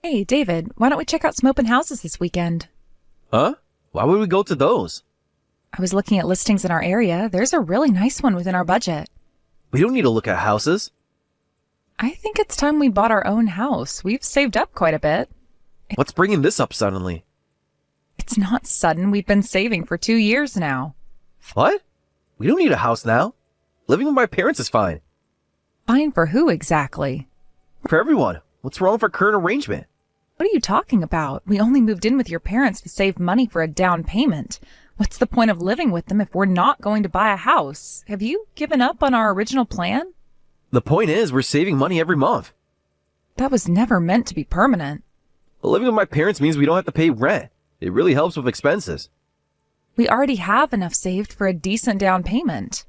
Hey, David, why don't we check out some open houses this weekend? Huh? Why would we go to those? I was looking at listings in our area. There's a really nice one within our budget. We don't need to look at houses. I think it's time we bought our own house. We've saved up quite a bit. What's bringing this up suddenly? It's not sudden. We've been saving for 2 years now. What? We don't need a house now. Living with my parents is fine. Fine for who exactly? For everyone. What's wrong with our current arrangement? What are you talking about? We only moved in with your parents to save money for a down payment. What's the point of living with them if we're not going to buy a house? Have you given up on our original plan? The point is, we're saving money every month. That was never meant to be permanent. But living with my parents means we don't have to pay rent. It really helps with expenses. We already have enough saved for a decent down payment.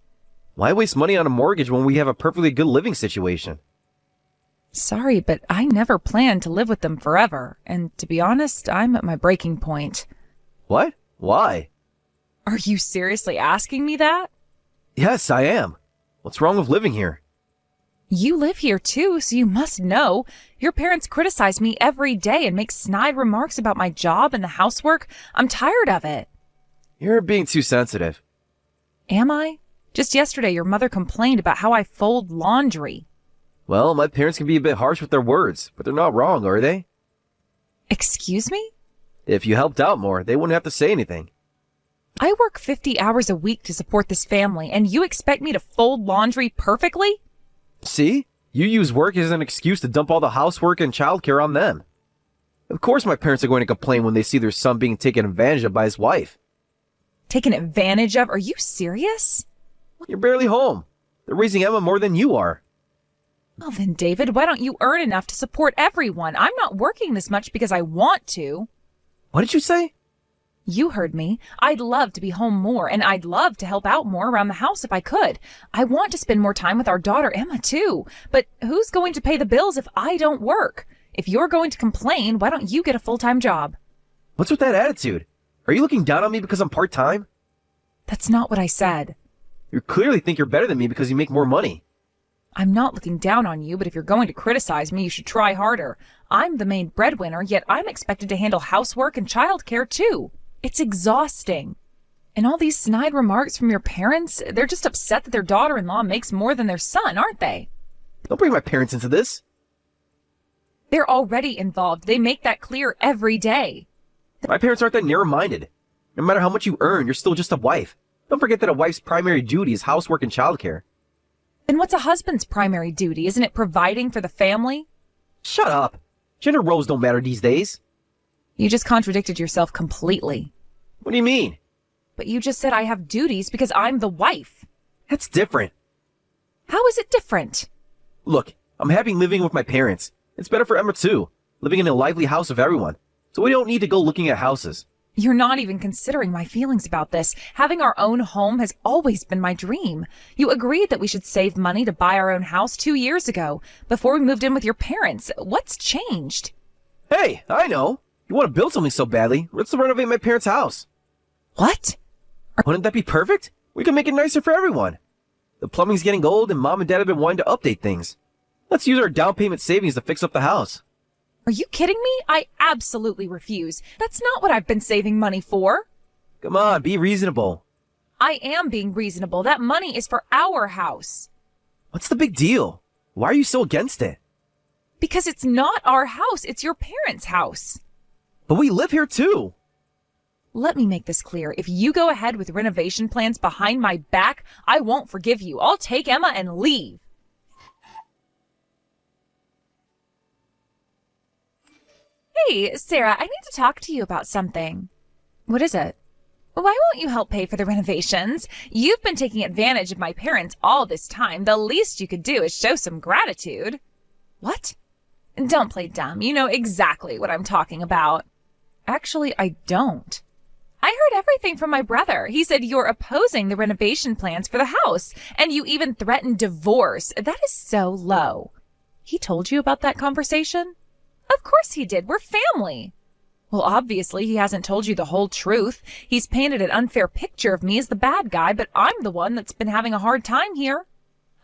Why waste money on a mortgage when we have a perfectly good living situation? Sorry, but I never planned to live with them forever. And to be honest, I'm at my breaking point. What? Why? Are you seriously asking me that? Yes, I am. What's wrong with living here? You live here too, so you must know. Your parents criticize me every day and make snide remarks about my job and the housework. I'm tired of it. You're being too sensitive. Am I? Just yesterday, your mother complained about how I fold laundry. Well, my parents can be a bit harsh with their words, but they're not wrong, are they? Excuse me? If you helped out more, they wouldn't have to say anything. I work 50 hours a week to support this family, and you expect me to fold laundry perfectly? See? You use work as an excuse to dump all the housework and childcare on them. Of course my parents are going to complain when they see their son being taken advantage of by his wife. Taken advantage of? Are you serious? You're barely home. They're raising Emma more than you are. Well then, David, why don't you earn enough to support everyone? I'm not working this much because I want to. What did you say? You heard me. I'd love to be home more, and I'd love to help out more around the house if I could. I want to spend more time with our daughter, Emma, too. But who's going to pay the bills if I don't work? If you're going to complain, why don't you get a full-time job? What's with that attitude? Are you looking down on me because I'm part-time? That's not what I said. You clearly think you're better than me because you make more money. I'm not looking down on you, but if you're going to criticize me, you should try harder. I'm the main breadwinner, yet I'm expected to handle housework and childcare, too. It's exhausting. And all these snide remarks from your parents, they're just upset that their daughter-in-law makes more than their son, aren't they? Don't bring my parents into this. They're already involved. They make that clear every day. My parents aren't that narrow-minded. No matter how much you earn, you're still just a wife. Don't forget that a wife's primary duty is housework and childcare. Then what's a husband's primary duty? Isn't it providing for the family? Shut up. Gender roles don't matter these days. You just contradicted yourself completely. What do you mean? But you just said I have duties because I'm the wife. That's different. How is it different? Look, I'm happy living with my parents. It's better for Emma too, living in a lively house of everyone. So we don't need to go looking at houses. You're not even considering my feelings about this. Having our own home has always been my dream. You agreed that we should save money to buy our own house 2 years ago, before we moved in with your parents. What's changed? Hey, I know. You want to build something so badly. Let's renovate my parents' house. What? Wouldn't that be perfect? We can make it nicer for everyone. The plumbing's getting old and Mom and Dad have been wanting to update things. Let's use our down payment savings to fix up the house. Are you kidding me? I absolutely refuse. That's not what I've been saving money for. Come on, be reasonable. I am being reasonable. That money is for our house. What's the big deal? Why are you so against it? Because it's not our house. It's your parents' house. But we live here too. Let me make this clear. If you go ahead with renovation plans behind my back, I won't forgive you. I'll take Emma and leave. Hey, Sarah, I need to talk to you about something. What is it? Why won't you help pay for the renovations? You've been taking advantage of my parents all this time. The least you could do is show some gratitude. What? Don't play dumb. You know exactly what I'm talking about. Actually, I don't. I heard everything from my brother. He said you're opposing the renovation plans for the house, and you even threatened divorce. That is so low. He told you about that conversation? Of course he did. We're family. Well, obviously he hasn't told you the whole truth. He's painted an unfair picture of me as the bad guy, but I'm the one that's been having a hard time here.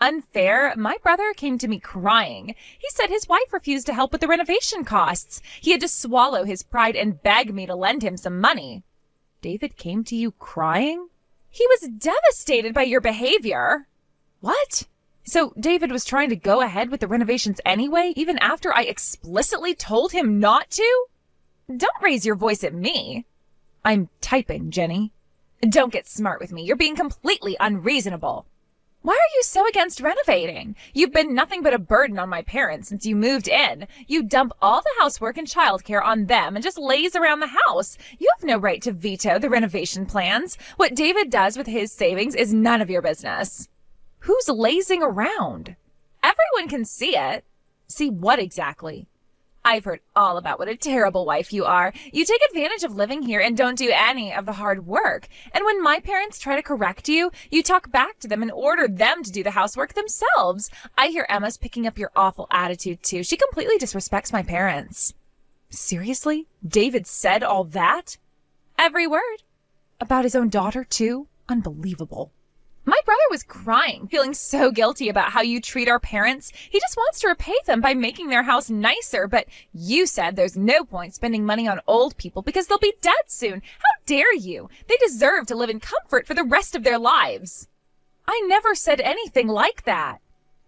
Unfair? My brother came to me crying. He said his wife refused to help with the renovation costs. He had to swallow his pride and beg me to lend him some money. David came to you crying? He was devastated by your behavior. What? So David was trying to go ahead with the renovations anyway, even after I explicitly told him not to? Don't raise your voice at me. I'm typing, Jenny. Don't get smart with me. You're being completely unreasonable. Why are you so against renovating? You've been nothing but a burden on my parents since you moved in. You dump all the housework and childcare on them and just laze around the house. You have no right to veto the renovation plans. What David does with his savings is none of your business. Who's lazing around? Everyone can see it. See what exactly? I've heard all about what a terrible wife you are. You take advantage of living here and don't do any of the hard work. And when my parents try to correct you, you talk back to them and order them to do the housework themselves. I hear Emma's picking up your awful attitude too. She completely disrespects my parents. Seriously? David said all that? Every word. About his own daughter too? Unbelievable. My brother was crying, feeling so guilty about how you treat our parents. He just wants to repay them by making their house nicer, but you said there's no point spending money on old people because they'll be dead soon. How dare you? They deserve to live in comfort for the rest of their lives. I never said anything like that.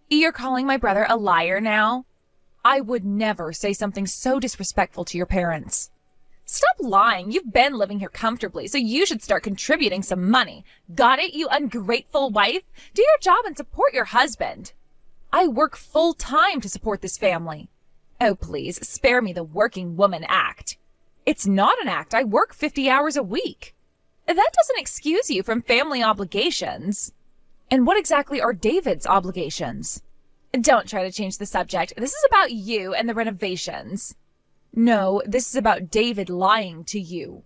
You're calling my brother a liar now? I would never say something so disrespectful to your parents. Stop lying. You've been living here comfortably, so you should start contributing some money. Got it, you ungrateful wife? Do your job and support your husband. I work full time to support this family. Oh, please, spare me the working woman act. It's not an act. I work 50 hours a week. That doesn't excuse you from family obligations. And what exactly are David's obligations? Don't try to change the subject. This is about you and the renovations. No, this is about David lying to you.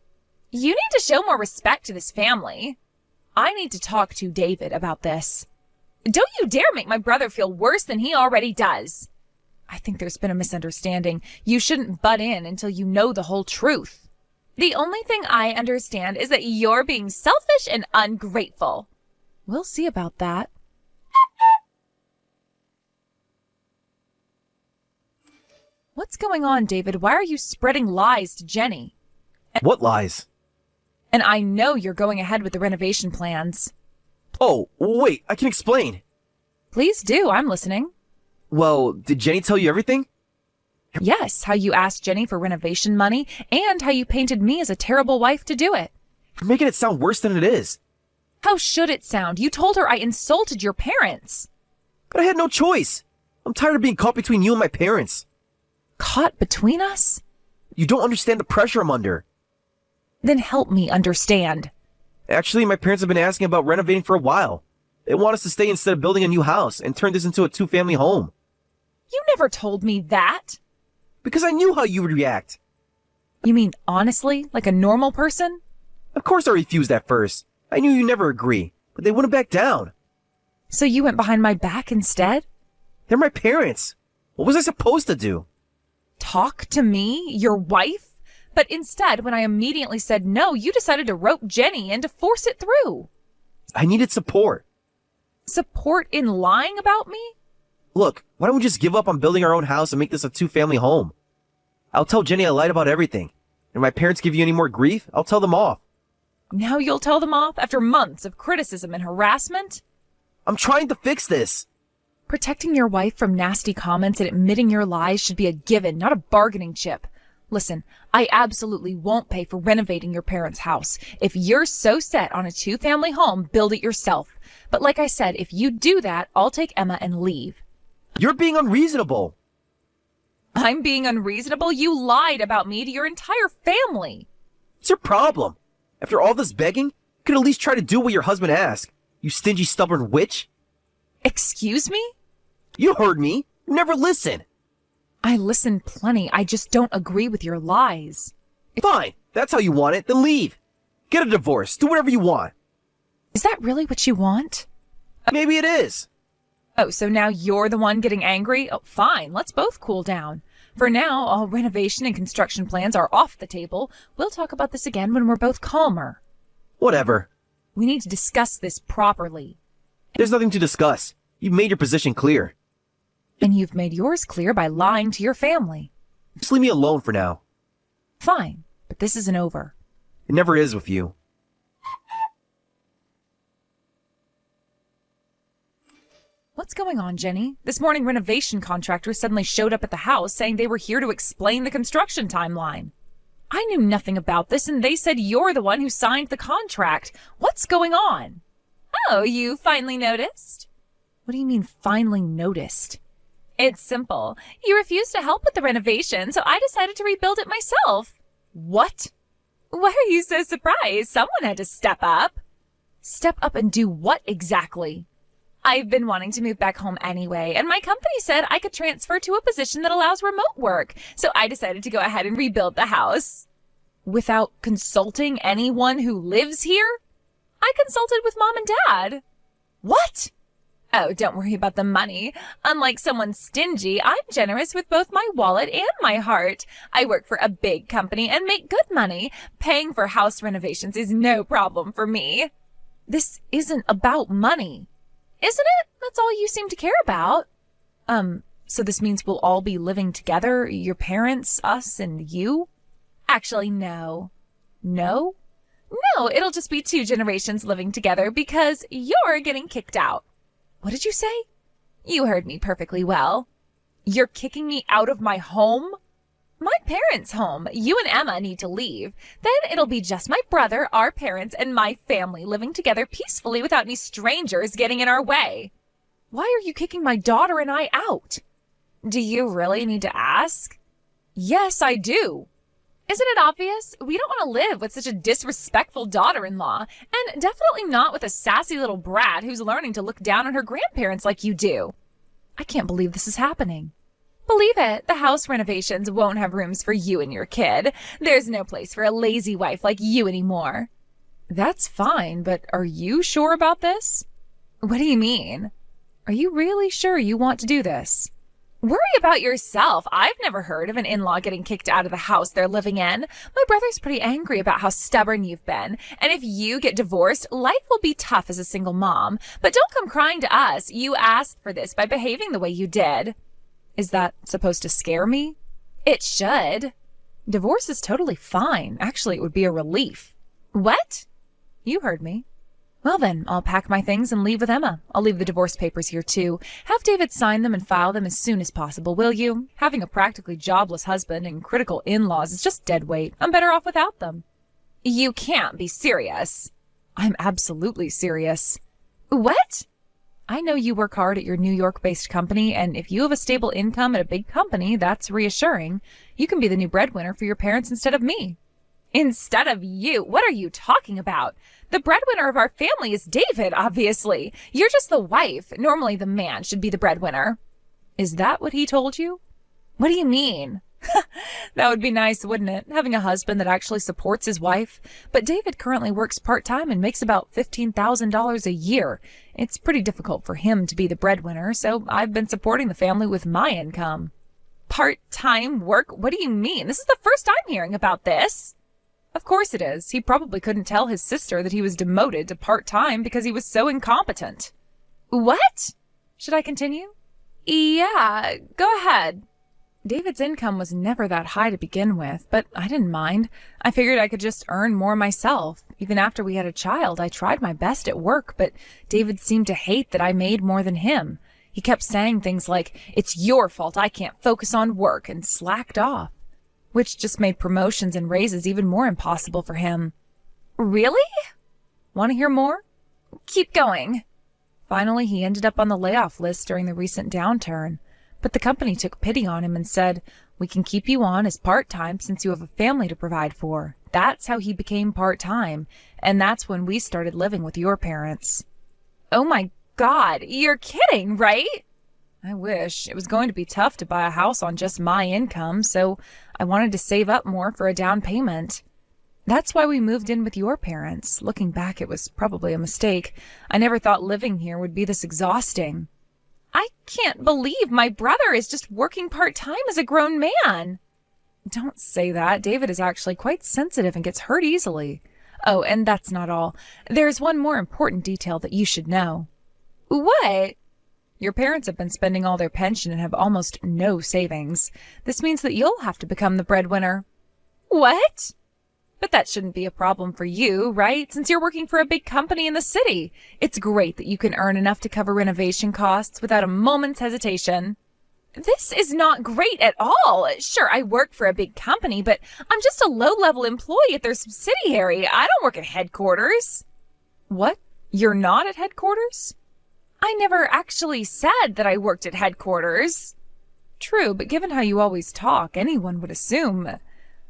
You need to show more respect to this family. I need to talk to David about this. Don't you dare make my brother feel worse than he already does. I think there's been a misunderstanding. You shouldn't butt in until you know the whole truth. The only thing I understand is that you're being selfish and ungrateful. We'll see about that. What's going on, David? Why are you spreading lies to Jenny? What lies? And I know you're going ahead with the renovation plans. Oh, wait, I can explain. Please do, I'm listening. Well, did Jenny tell you everything? Yes, how you asked Jenny for renovation money and how you painted me as a terrible wife to do it. You're making it sound worse than it is. How should it sound? You told her I insulted your parents. But I had no choice. I'm tired of being caught between you and my parents. Caught between us? You don't understand the pressure I'm under. Then help me understand. Actually, my parents have been asking about renovating for a while. They want us to stay instead of building a new house and turn this into a two-family home. You never told me that. Because I knew how you would react. You mean honestly, like a normal person? Of course I refused at first. I knew you'd never agree, but they wouldn't back down. So you went behind my back instead? They're my parents. What was I supposed to do? Talk to me, your wife? But instead, when I immediately said no, you decided to rope Jenny and to force it through. I needed support. Support in lying about me? Look, why don't we just give up on building our own house and make this a two-family home? I'll tell Jenny I lied about everything. And if my parents give you any more grief, I'll tell them off. Now you'll tell them off after months of criticism and harassment? I'm trying to fix this. Protecting your wife from nasty comments and admitting your lies should be a given, not a bargaining chip. Listen, I absolutely won't pay for renovating your parents' house. If you're so set on a two-family home, build it yourself. But like I said, if you do that, I'll take Emma and leave. You're being unreasonable. I'm being unreasonable? You lied about me to your entire family. What's your problem? After all this begging, you could at least try to do what your husband asked. You stingy, stubborn witch. Excuse me? You heard me. You never listen. I listen plenty. I just don't agree with your lies. Fine. That's how you want it. Then leave. Get a divorce. Do whatever you want. Is that really what you want? Maybe it is. Oh, so now you're the one getting angry? Oh, fine. Let's both cool down. For now, all renovation and construction plans are off the table. We'll talk about this again when we're both calmer. Whatever. We need to discuss this properly. There's nothing to discuss. You've made your position clear. And you've made yours clear by lying to your family. Just leave me alone for now. Fine, but this isn't over. It never is with you. What's going on, Jenny? This morning renovation contractors suddenly showed up at the house saying they were here to explain the construction timeline. I knew nothing about this and they said you're the one who signed the contract. What's going on? Oh, you finally noticed? What do you mean finally noticed? It's simple. You refused to help with the renovation, so I decided to rebuild it myself. What? Why are you so surprised? Someone had to step up. Step up and do what exactly? I've been wanting to move back home anyway, and my company said I could transfer to a position that allows remote work, so I decided to go ahead and rebuild the house. Without consulting anyone who lives here? I consulted with Mom and Dad. What? Oh, don't worry about the money. Unlike someone stingy, I'm generous with both my wallet and my heart. I work for a big company and make good money. Paying for house renovations is no problem for me. This isn't about money. Isn't it? That's all you seem to care about. So this means we'll all be living together? Your parents, us, and you? Actually, no. No? No, it'll just be 2 generations living together because you're getting kicked out. What did you say? You heard me perfectly well. You're kicking me out of my home? My parents' home. You and Emma need to leave. Then it'll be just my brother, our parents, and my family living together peacefully without any strangers getting in our way. Why are you kicking my daughter and I out? Do you really need to ask? Yes, I do. Isn't it obvious? We don't want to live with such a disrespectful daughter-in-law, and definitely not with a sassy little brat who's learning to look down on her grandparents like you do. I can't believe this is happening. Believe it, the house renovations won't have rooms for you and your kid. There's no place for a lazy wife like you anymore. That's fine, but are you sure about this? What do you mean? Are you really sure you want to do this? Worry about yourself. I've never heard of an in-law getting kicked out of the house they're living in. My brother's pretty angry about how stubborn you've been. And if you get divorced, life will be tough as a single mom. But don't come crying to us. You asked for this by behaving the way you did. Is that supposed to scare me? It should. Divorce is totally fine. Actually, it would be a relief. What? You heard me. Well then, I'll pack my things and leave with Emma. I'll leave the divorce papers here too. Have David sign them and file them as soon as possible, will you? Having a practically jobless husband and critical in-laws is just dead weight. I'm better off without them. You can't be serious. I'm absolutely serious. What? I know you work hard at your New York-based company, and if you have a stable income at a big company, that's reassuring. You can be the new breadwinner for your parents instead of me. Instead of you? What are you talking about? The breadwinner of our family is David, obviously. You're just the wife. Normally the man should be the breadwinner. Is that what he told you? What do you mean? That would be nice, wouldn't it? Having a husband that actually supports his wife. But David currently works part-time and makes about $15,000 a year. It's pretty difficult for him to be the breadwinner, so I've been supporting the family with my income. Part-time work? What do you mean? This is the first I'm hearing about this. Of course it is. He probably couldn't tell his sister that he was demoted to part-time because he was so incompetent. What? Should I continue? Yeah, go ahead. David's income was never that high to begin with, but I didn't mind. I figured I could just earn more myself. Even after we had a child, I tried my best at work, but David seemed to hate that I made more than him. He kept saying things like, "It's your fault I can't focus on work," and slacked off, which just made promotions and raises even more impossible for him. Really? Want to hear more? Keep going. Finally, he ended up on the layoff list during the recent downturn. But the company took pity on him and said, "We can keep you on as part-time since you have a family to provide for." That's how he became part-time, and that's when we started living with your parents. Oh my God, you're kidding, right? I wish. It was going to be tough to buy a house on just my income, so I wanted to save up more for a down payment. That's why we moved in with your parents. Looking back, it was probably a mistake. I never thought living here would be this exhausting. I can't believe my brother is just working part-time as a grown man. Don't say that. David is actually quite sensitive and gets hurt easily. Oh, and that's not all. There's one more important detail that you should know. What? Your parents have been spending all their pension and have almost no savings. This means that you'll have to become the breadwinner. What? But that shouldn't be a problem for you, right? Since you're working for a big company in the city. It's great that you can earn enough to cover renovation costs without a moment's hesitation. This is not great at all. Sure, I work for a big company, but I'm just a low-level employee at their subsidiary. I don't work at headquarters. What? You're not at headquarters? I never actually said that I worked at headquarters. True, but given how you always talk, anyone would assume.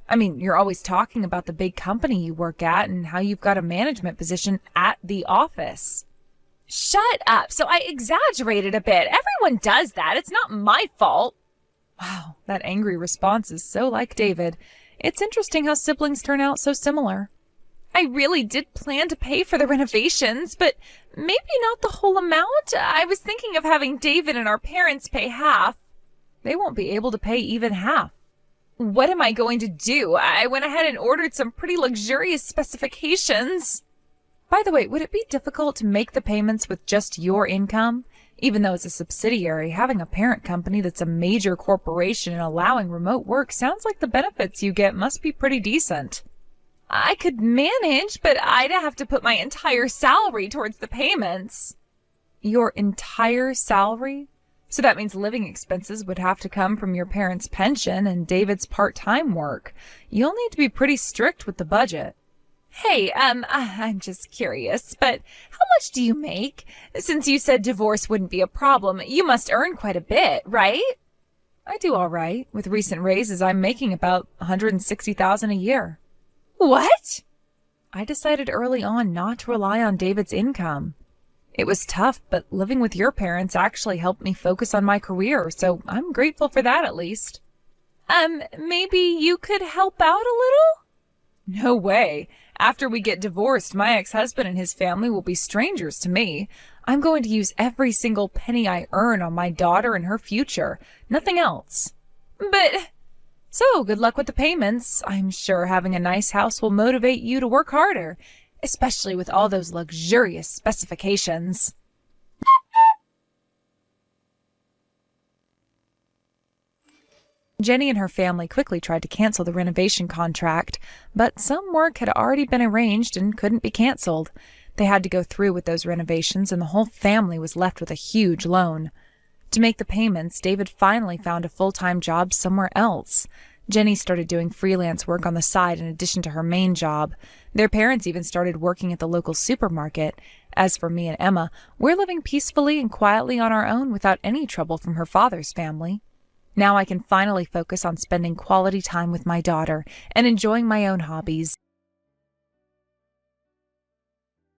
You're always talking about the big company you work at and how you've got a management position at the office. Shut up. So I exaggerated a bit. Everyone does that. It's not my fault. Wow, that angry response is so like David. It's interesting how siblings turn out so similar. I really did plan to pay for the renovations, but maybe not the whole amount. I was thinking of having David and our parents pay half. They won't be able to pay even half. What am I going to do? I went ahead and ordered some pretty luxurious specifications. By the way, would it be difficult to make the payments with just your income? Even though it's a subsidiary, having a parent company that's a major corporation and allowing remote work sounds like the benefits you get must be pretty decent. I could manage, but I'd have to put my entire salary towards the payments. Your entire salary? So that means living expenses would have to come from your parents' pension and David's part-time work. You'll need to be pretty strict with the budget. Hey, I'm just curious, but how much do you make? Since you said divorce wouldn't be a problem, you must earn quite a bit, right? I do all right. With recent raises, I'm making about $160,000 a year. What? I decided early on not to rely on David's income. It was tough, but living with your parents actually helped me focus on my career, so I'm grateful for that at least. Maybe you could help out a little? No way. After we get divorced, my ex-husband and his family will be strangers to me. I'm going to use every single penny I earn on my daughter and her future. Nothing else. So, good luck with the payments. I'm sure having a nice house will motivate you to work harder, especially with all those luxurious specifications. Jenny and her family quickly tried to cancel the renovation contract, but some work had already been arranged and couldn't be canceled. They had to go through with those renovations, and the whole family was left with a huge loan. To make the payments, David finally found a full-time job somewhere else. Jenny started doing freelance work on the side in addition to her main job. Their parents even started working at the local supermarket. As for me and Emma, we're living peacefully and quietly on our own without any trouble from her father's family. Now I can finally focus on spending quality time with my daughter and enjoying my own hobbies.